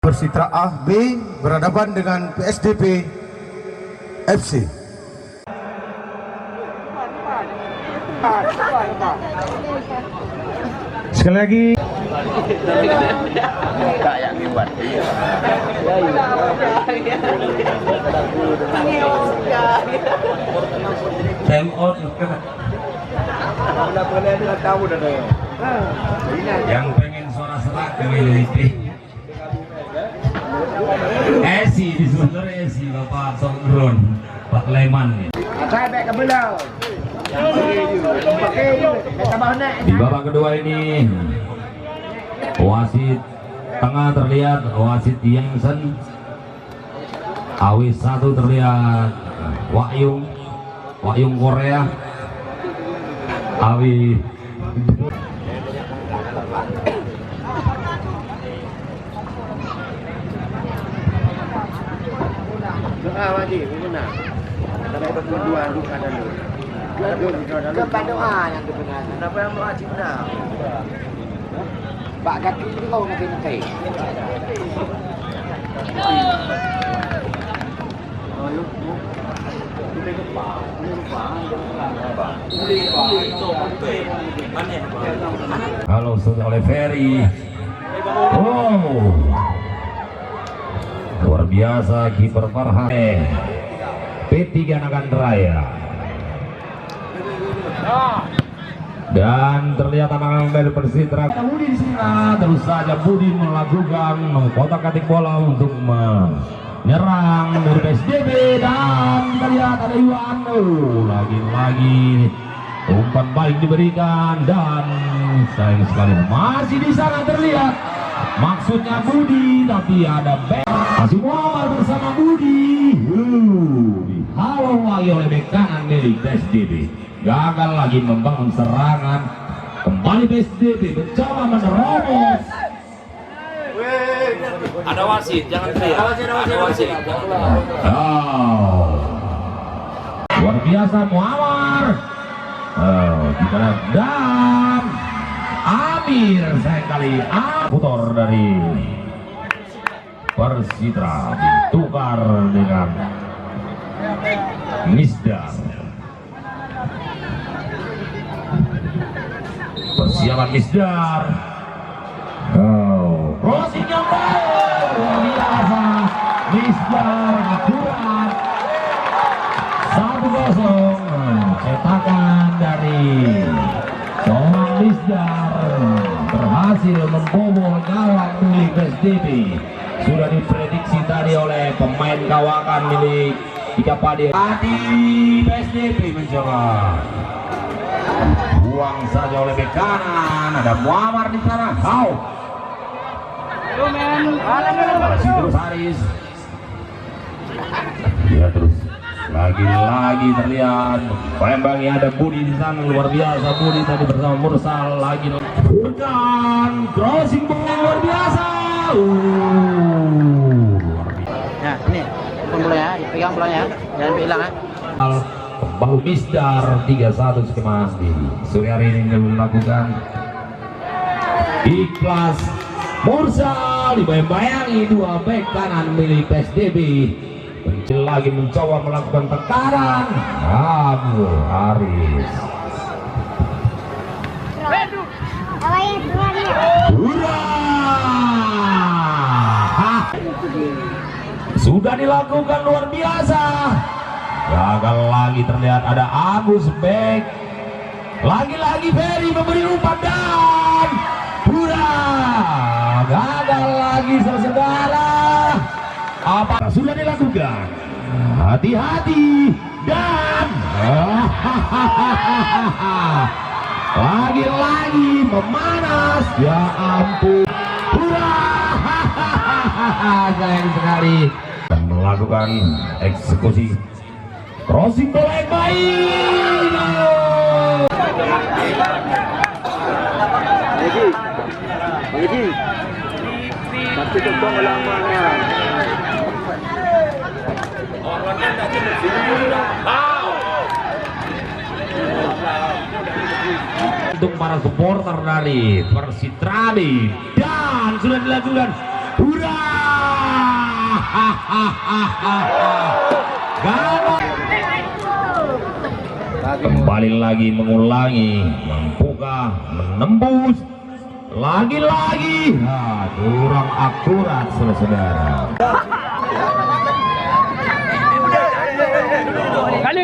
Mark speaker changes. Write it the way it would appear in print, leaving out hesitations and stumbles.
Speaker 1: Persitra A B berhadapan dengan PSDB FC. Sekali lagi.
Speaker 2: Time out. Yang pengen suara serak memilih Esi di sumber Esi Bapak Songron Pak Leman. Di babak kedua ini wasit tengah terlihat wasit Yangsen, awis 1 terlihat Wakyung Korea, awi
Speaker 3: Kepada doa yang kebenaran. Kenapa yang doa Cina? Pak kaki ini kau nanti.
Speaker 2: Halo sudah oleh Ferry. Oh, luar biasa kiper Farhan. P3 Nagan Raya. Dan terlihat anak-anak dari Persitra Budi di sana. Terus saja Budi melakukan mengkotak-katik bola untuk menyerang dari PSDB, dan terlihat ada Iwan. Lagi-lagi umpan baik diberikan, dan sayang sekali masih di sana terlihat maksudnya Budi, tapi ada back masih Muhammad bersama Budi. Dihalau lagi oleh bek kanan milik PSDB. Gagal lagi membangun serangan. Kembali PSDB mencoba menerobos.
Speaker 4: Ada wasit, jangan teriak. Ada wasit.
Speaker 2: Oh, luar biasa Muammar. Oh, dan Amir sekali putar dari Persitra ditukar dengan Misdar. Persiapan Misdar. Oh, crossing yang baik, luar biasa. Misdar akurat. 1-0. Cetakan dari seorang Misdar berhasil membobol gawang milik PSDB. Sudah diprediksi tadi oleh pemain kawakan milik Ika Pade. Tadi PSDB mencoba buang saja oleh bek kanan. Ada Muammar di sana. Masih terus Haris. Ya terus. Lagi-lagi terlihat Palembangnya ada Budi di sana, luar biasa Budi tadi bersama Mursal lagi. Dan crossing ball luar biasa.
Speaker 3: Nah, ini bola ya, pegang bolanya, jangan hilang ya.
Speaker 2: Bahu Misdar 3-1 skema di sore hari ini melakukan ikhlas. Mursal dibayang-bayangi dua bek kanan milik PSDB. Lagi mencoba melakukan tekanan. Abu Haris. Sudah dilakukan luar biasa. Gagal lagi terlihat ada Agus Bek. Lagi-lagi Ferry memberi umpan dan gagal lagi saudara. Apa sudah dilakukan? Hati-hati dan lagi-lagi memanas. Ya ampun. Sayang sekali. Dan melakukan eksekusi crossing bola yang baik.
Speaker 3: Lagi. Tapi kau lama-lama.
Speaker 2: Untuk para supporter dari Persitra B, dan sudah dilakukan Kembali lagi mengulangi, mampukah menembus lagi-lagi? Nah, kurang akurat saudara.
Speaker 4: Kali.